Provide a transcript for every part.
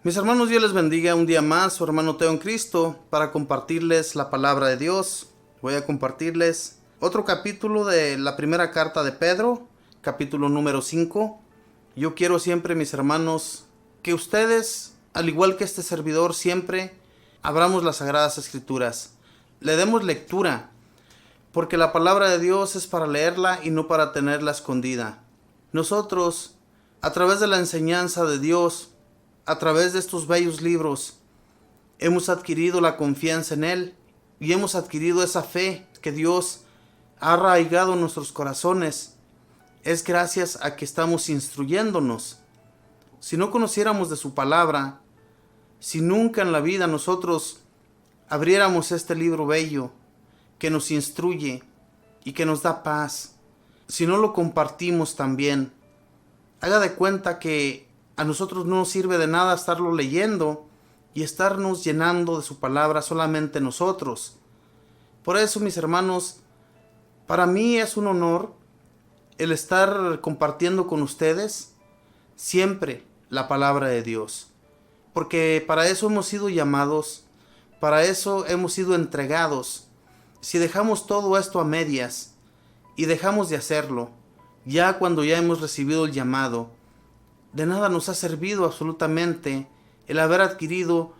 Mis hermanos, Dios les bendiga un día más, su hermano Teo en Cristo, para compartirles la palabra de Dios. Voy a compartirles otro capítulo de la primera carta de Pedro, capítulo número 5. Yo quiero siempre, mis hermanos, que ustedes, al igual que este servidor, siempre abramos las Sagradas Escrituras, le demos lectura, porque la palabra de Dios es para leerla y no para tenerla escondida. Nosotros, a través de la enseñanza de Dios, a través de estos bellos libros, hemos adquirido la confianza en Él y hemos adquirido esa fe que Dios ha arraigado en nuestros corazones. Es gracias a que estamos instruyéndonos. Si no conociéramos de su palabra, si nunca en la vida nosotros abriéramos este libro bello que nos instruye y que nos da paz, si no lo compartimos también, haga de cuenta que a nosotros no nos sirve de nada estarlo leyendo y estarnos llenando de su palabra solamente nosotros. Por eso, mis hermanos, para mí es un honor el estar compartiendo con ustedes siempre la palabra de Dios. Porque para eso hemos sido llamados, para eso hemos sido entregados. Si dejamos todo esto a medias y dejamos de hacerlo, ya cuando ya hemos recibido el llamado, de nada nos ha servido absolutamente el haber adquirido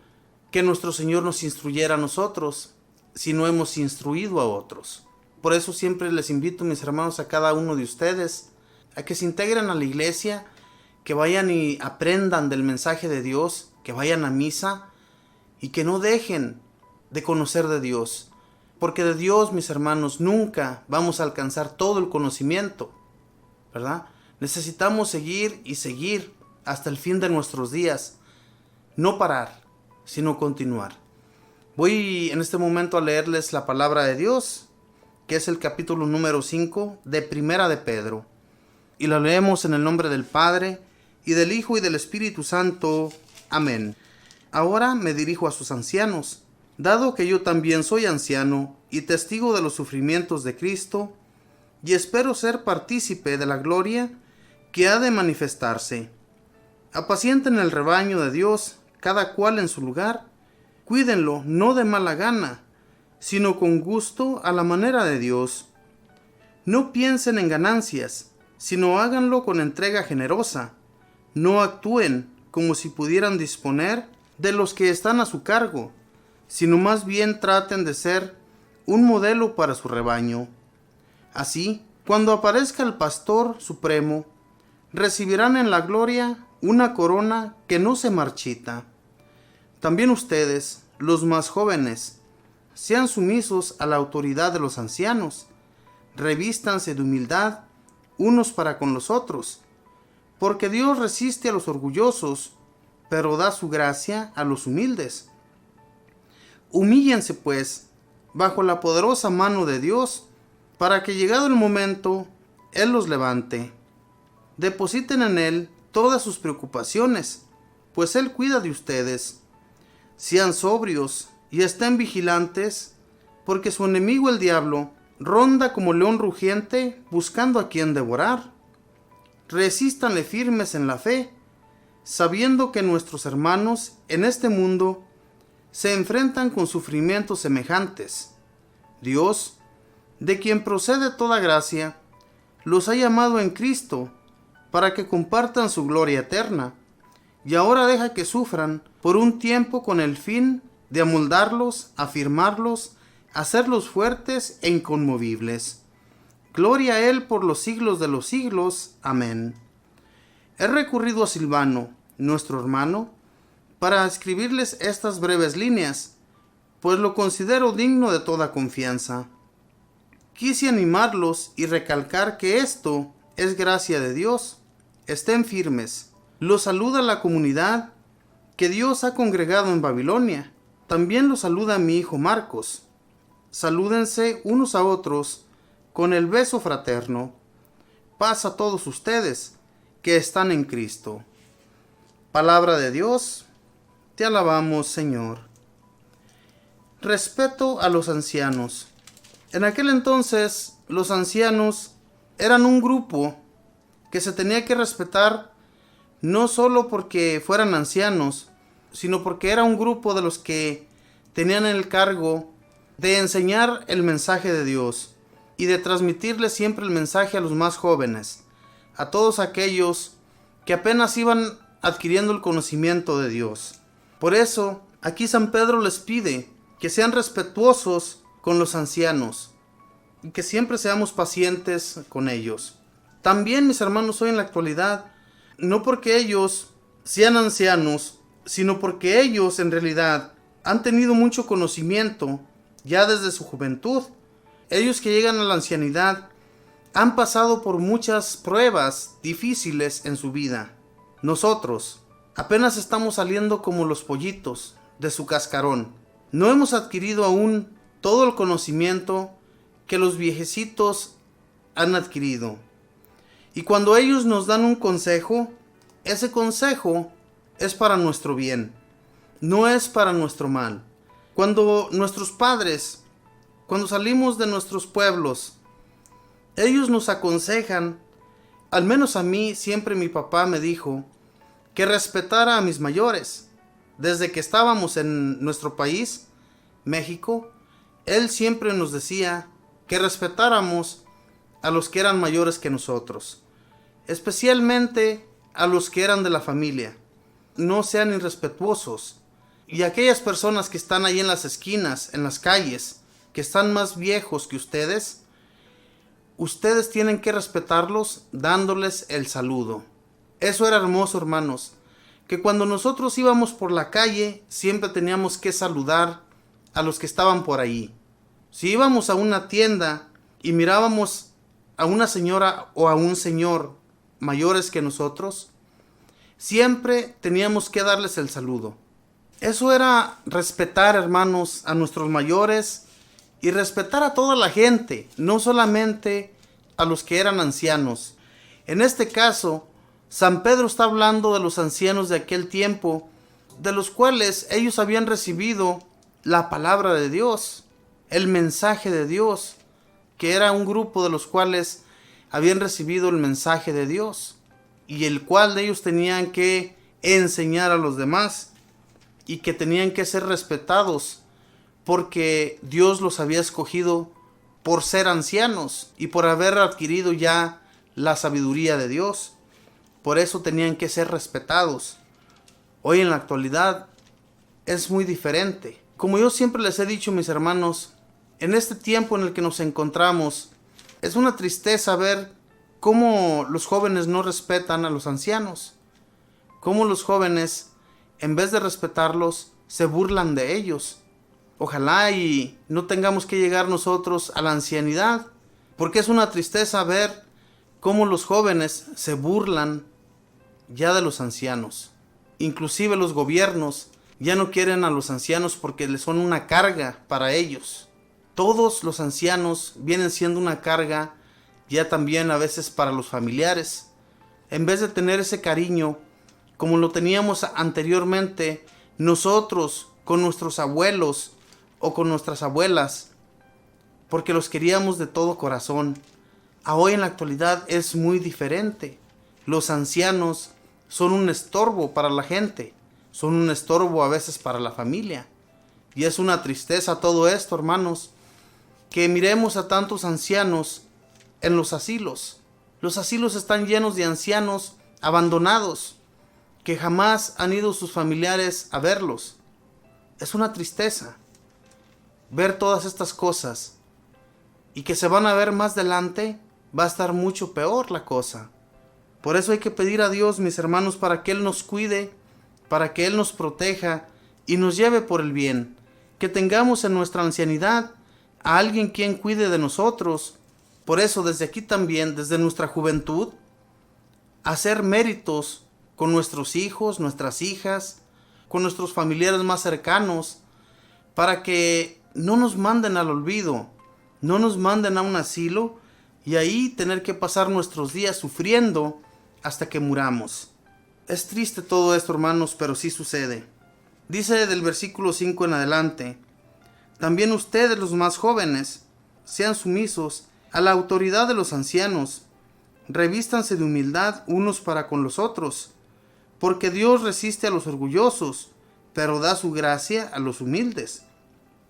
que nuestro Señor nos instruyera a nosotros, si no hemos instruido a otros. Por eso siempre les invito, mis hermanos, a cada uno de ustedes, a que se integren a la iglesia, que vayan y aprendan del mensaje de Dios, que vayan a misa y que no dejen de conocer de Dios. Porque de Dios, mis hermanos, nunca vamos a alcanzar todo el conocimiento, ¿verdad? Necesitamos seguir y seguir hasta el fin de nuestros días. No parar, sino continuar. Voy en este momento a leerles la palabra de Dios, que es el capítulo número 5 de Primera de Pedro. Y la leemos en el nombre del Padre, y del Hijo, y del Espíritu Santo. Amén. Ahora me dirijo a sus ancianos, dado que yo también soy anciano y testigo de los sufrimientos de Cristo, y espero ser partícipe de la gloria que ha de manifestarse. Apacienten el rebaño de Dios, cada cual en su lugar. Cuídenlo no de mala gana, sino con gusto a la manera de Dios. No piensen en ganancias, sino háganlo con entrega generosa. No actúen como si pudieran disponer de los que están a su cargo, sino más bien traten de ser un modelo para su rebaño. Así, cuando aparezca el Pastor Supremo, recibirán en la gloria una corona que no se marchita. También ustedes, los más jóvenes, sean sumisos a la autoridad de los ancianos, revístanse de humildad unos para con los otros, porque Dios resiste a los orgullosos, pero da su gracia a los humildes. Humíllense, pues, bajo la poderosa mano de Dios, para que llegado el momento, Él los levante. Depositen en Él todas sus preocupaciones, pues Él cuida de ustedes. Sean sobrios y estén vigilantes, porque su enemigo el diablo ronda como león rugiente buscando a quien devorar. Resístanle firmes en la fe, sabiendo que nuestros hermanos en este mundo se enfrentan con sufrimientos semejantes. Dios, de quien procede toda gracia, los ha llamado en Cristo para que compartan su gloria eterna, y ahora deja que sufran por un tiempo con el fin de amoldarlos, afirmarlos, hacerlos fuertes e inconmovibles. Gloria a Él por los siglos de los siglos. Amén. He recurrido a Silvano, nuestro hermano, para escribirles estas breves líneas, pues lo considero digno de toda confianza. Quise animarlos y recalcar que esto es gracia de Dios. Estén firmes. Los saluda la comunidad que Dios ha congregado en Babilonia. También los saluda mi hijo Marcos. Salúdense unos a otros con el beso fraterno. Paz a todos ustedes que están en Cristo. Palabra de Dios, te alabamos, Señor. Respeto a los ancianos. En aquel entonces, los ancianos eran un grupo que se tenía que respetar no solo porque fueran ancianos, sino porque era un grupo de los que tenían el cargo de enseñar el mensaje de Dios y de transmitirle siempre el mensaje a los más jóvenes, a todos aquellos que apenas iban adquiriendo el conocimiento de Dios. Por eso, aquí San Pedro les pide que sean respetuosos con los ancianos y que siempre seamos pacientes con ellos. También, mis hermanos, hoy en la actualidad, no porque ellos sean ancianos, sino porque ellos en realidad han tenido mucho conocimiento ya desde su juventud. Ellos que llegan a la ancianidad han pasado por muchas pruebas difíciles en su vida. Nosotros apenas estamos saliendo como los pollitos de su cascarón. No hemos adquirido aún todo el conocimiento que los viejecitos han adquirido. Y cuando ellos nos dan un consejo, ese consejo es para nuestro bien, no es para nuestro mal. Cuando nuestros padres, cuando salimos de nuestros pueblos, ellos nos aconsejan, al menos a mí siempre mi papá me dijo que respetara a mis mayores. Desde que estábamos en nuestro país, México, él siempre nos decía que respetáramos a los que eran mayores que nosotros, especialmente a los que eran de la familia. No sean irrespetuosos. Y aquellas personas que están ahí en las esquinas, en las calles, que están más viejos que ustedes tienen que respetarlos dándoles el saludo. Eso era hermoso, hermanos, que cuando nosotros íbamos por la calle siempre teníamos que saludar a los que estaban por ahí. Si íbamos a una tienda y mirábamos a una señora o a un señor mayores que nosotros, siempre teníamos que darles el saludo. Eso era respetar, hermanos, a nuestros mayores y respetar a toda la gente, no solamente a los que eran ancianos. En este caso, San Pedro está hablando de los ancianos de aquel tiempo, de los cuales ellos habían recibido la palabra de Dios, el mensaje de Dios, que era un grupo de los cuales habían recibido el mensaje de Dios y el cual ellos tenían que enseñar a los demás y que tenían que ser respetados porque Dios los había escogido por ser ancianos y por haber adquirido ya la sabiduría de Dios. Por eso tenían que ser respetados. Hoy en la actualidad es muy diferente. Como yo siempre les he dicho, mis hermanos, en este tiempo en el que nos encontramos, es una tristeza ver cómo los jóvenes no respetan a los ancianos. Cómo los jóvenes, en vez de respetarlos, se burlan de ellos. Ojalá y no tengamos que llegar nosotros a la ancianidad, porque es una tristeza ver cómo los jóvenes se burlan ya de los ancianos. Inclusive los gobiernos ya no quieren a los ancianos porque les son una carga para ellos. Todos los ancianos vienen siendo una carga ya también a veces para los familiares. En vez de tener ese cariño como lo teníamos anteriormente nosotros con nuestros abuelos o con nuestras abuelas, porque los queríamos de todo corazón. Hoy en la actualidad es muy diferente. Los ancianos son un estorbo para la gente, son un estorbo a veces para la familia. Y es una tristeza todo esto, hermanos, que miremos a tantos ancianos en los asilos. Los asilos están llenos de ancianos abandonados, que jamás han ido sus familiares a verlos. Es una tristeza ver todas estas cosas, y que se van a ver más adelante, va a estar mucho peor la cosa. Por eso hay que pedir a Dios, mis hermanos, para que Él nos cuide, para que Él nos proteja y nos lleve por el bien. Que tengamos en nuestra ancianidad a alguien quien cuide de nosotros. Por eso desde aquí también, desde nuestra juventud, hacer méritos con nuestros hijos, nuestras hijas, con nuestros familiares más cercanos, para que no nos manden al olvido, no nos manden a un asilo y ahí tener que pasar nuestros días sufriendo hasta que muramos. Es triste todo esto, hermanos, pero sí sucede. Dice del versículo 5 en adelante: también ustedes, los más jóvenes, sean sumisos a la autoridad de los ancianos, revístanse de humildad unos para con los otros, porque Dios resiste a los orgullosos, pero da su gracia a los humildes.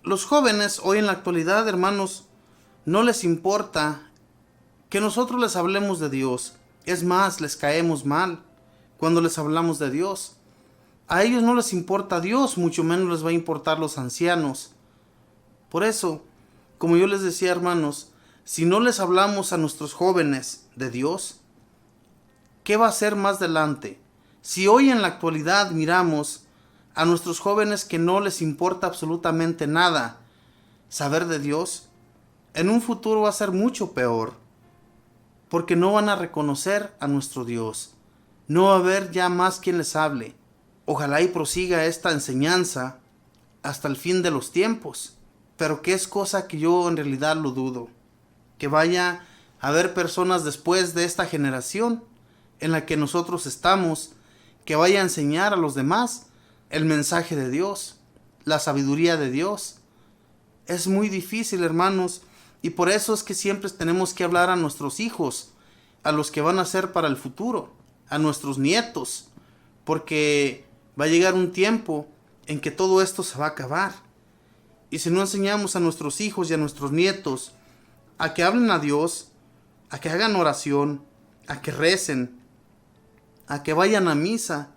Los jóvenes hoy en la actualidad, hermanos, no les importa que nosotros les hablemos de Dios. Es más, les caemos mal cuando les hablamos de Dios. A ellos no les importa Dios, mucho menos les va a importar los ancianos. Por eso, como yo les decía, hermanos, si no les hablamos a nuestros jóvenes de Dios, ¿qué va a ser más adelante? Si hoy en la actualidad miramos a nuestros jóvenes que no les importa absolutamente nada saber de Dios, en un futuro va a ser mucho peor, porque no van a reconocer a nuestro Dios. No va a haber ya más quien les hable. Ojalá y prosiga esta enseñanza hasta el fin de los tiempos, pero que es cosa que yo en realidad lo dudo, que vaya a haber personas después de esta generación en la que nosotros estamos, que vaya a enseñar a los demás el mensaje de Dios, la sabiduría de Dios. Es muy difícil, hermanos, y por eso es que siempre tenemos que hablar a nuestros hijos, a los que van a ser para el futuro, a nuestros nietos, porque va a llegar un tiempo en que todo esto se va a acabar. Y si no enseñamos a nuestros hijos y a nuestros nietos a que hablen a Dios, a que hagan oración, a que recen, a que vayan a misa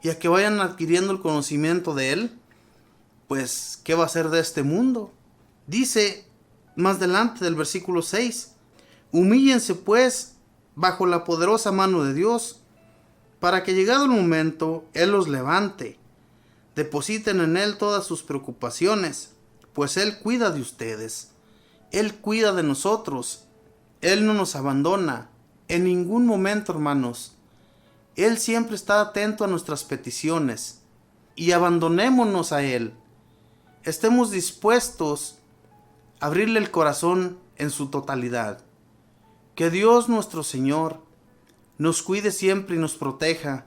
y a que vayan adquiriendo el conocimiento de Él, pues, ¿qué va a ser de este mundo? Dice más adelante del versículo 6, humíllense pues bajo la poderosa mano de Dios, para que llegado el momento Él los levante. Depositen en Él todas sus preocupaciones, pues Él cuida de ustedes. Él cuida de nosotros. Él no nos abandona en ningún momento, hermanos. Él siempre está atento a nuestras peticiones. Y abandonémonos a Él. Estemos dispuestos a abrirle el corazón en su totalidad. Que Dios nuestro Señor nos cuide siempre y nos proteja.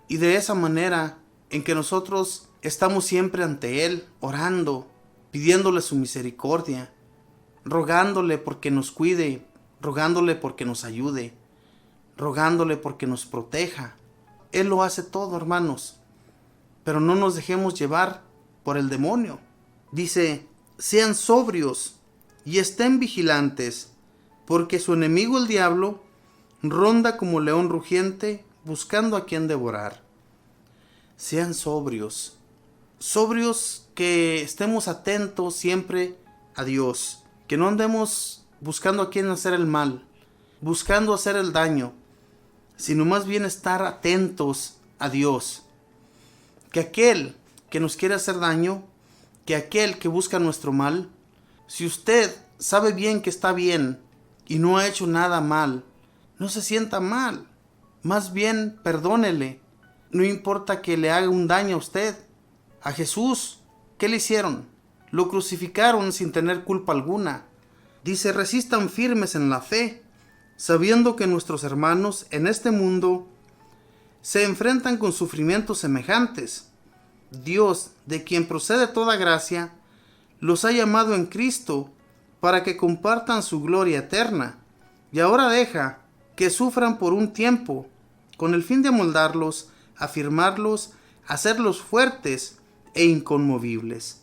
Y de esa manera en que nosotros estamos siempre ante Él, orando, pidiéndole su misericordia, rogándole porque nos cuide, rogándole porque nos ayude, rogándole porque nos proteja. Él lo hace todo, hermanos, pero no nos dejemos llevar por el demonio. Dice, sean sobrios y estén vigilantes, porque su enemigo el diablo ronda como león rugiente buscando a quien devorar. Sean sobrios, sobrios, que estemos atentos siempre a Dios, que no andemos buscando a quien hacer el mal, buscando hacer el daño, sino más bien estar atentos a Dios. Que aquel que nos quiere hacer daño, que aquel que busca nuestro mal, si usted sabe bien que está bien y no ha hecho nada mal, no se sienta mal, más bien perdónele. No importa que le haga un daño a usted. A Jesús, ¿qué le hicieron? Lo crucificaron sin tener culpa alguna. Dice, resistan firmes en la fe, sabiendo que nuestros hermanos en este mundo se enfrentan con sufrimientos semejantes. Dios, de quien procede toda gracia, los ha llamado en Cristo para que compartan su gloria eterna, y ahora deja que sufran por un tiempo, con el fin de amoldarlos, afirmarlos, hacerlos fuertes e inconmovibles.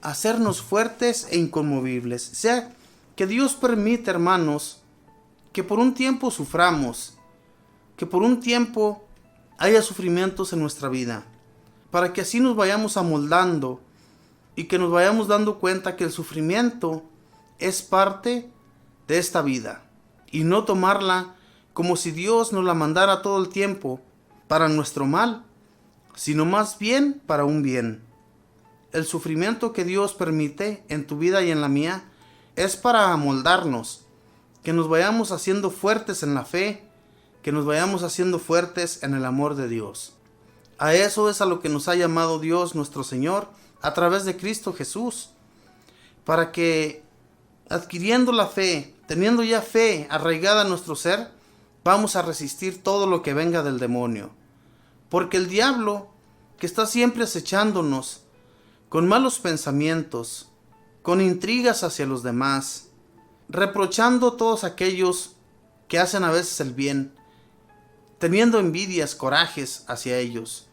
Hacernos fuertes e inconmovibles. O sea, que Dios permite, hermanos, que por un tiempo suframos, que por un tiempo haya sufrimientos en nuestra vida, para que así nos vayamos amoldando y que nos vayamos dando cuenta que el sufrimiento es parte de esta vida y no tomarla como si Dios nos la mandara todo el tiempo para nuestro mal, sino más bien para un bien. El sufrimiento que Dios permite en tu vida y en la mía es para amoldarnos, que nos vayamos haciendo fuertes en la fe, que nos vayamos haciendo fuertes en el amor de Dios. A eso es a lo que nos ha llamado Dios nuestro Señor a través de Cristo Jesús, para que adquiriendo la fe, teniendo ya fe arraigada en nuestro ser, vamos a resistir todo lo que venga del demonio. Porque el diablo, que está siempre acechándonos con malos pensamientos, con intrigas hacia los demás, reprochando a todos aquellos que hacen a veces el bien, teniendo envidias, corajes hacia ellos,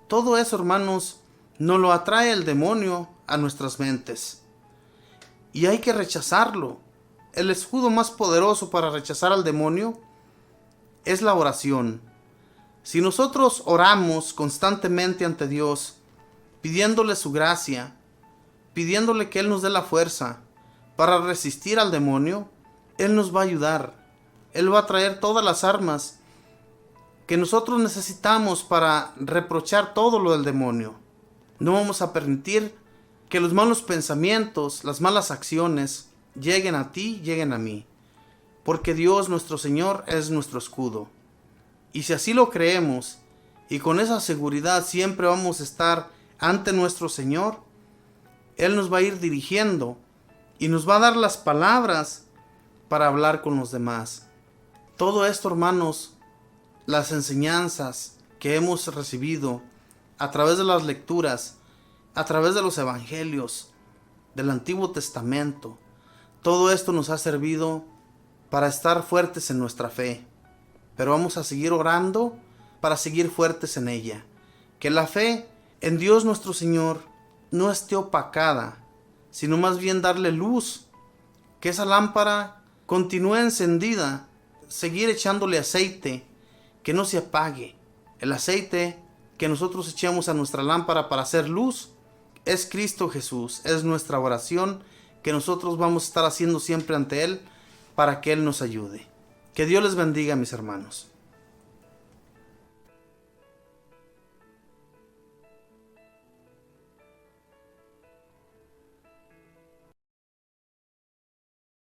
Todo eso, hermanos, nos lo atrae el demonio a nuestras mentes. Y hay que rechazarlo. El escudo más poderoso para rechazar al demonio es la oración. Si nosotros oramos constantemente ante Dios, pidiéndole su gracia, pidiéndole que Él nos dé la fuerza para resistir al demonio, Él nos va a ayudar. Él va a traer todas las armas que nosotros necesitamos para reprochar todo lo del demonio. No vamos a permitir que los malos pensamientos, las malas acciones lleguen a ti, lleguen a mí. Porque Dios nuestro Señor es nuestro escudo. Y si así lo creemos, y con esa seguridad siempre vamos a estar ante nuestro Señor, Él nos va a ir dirigiendo y nos va a dar las palabras para hablar con los demás. Todo esto, hermanos, las enseñanzas que hemos recibido a través de las lecturas, a través de los evangelios, del Antiguo Testamento, todo esto nos ha servido para estar fuertes en nuestra fe. Pero vamos a seguir orando para seguir fuertes en ella. Que la fe en Dios nuestro Señor no esté opacada, sino más bien darle luz. Que esa lámpara continúe encendida, seguir echándole aceite, que no se apague. El aceite que nosotros echamos a nuestra lámpara para hacer luz es Cristo Jesús. Es nuestra oración que nosotros vamos a estar haciendo siempre ante Él para que Él nos ayude. Que Dios les bendiga, mis hermanos.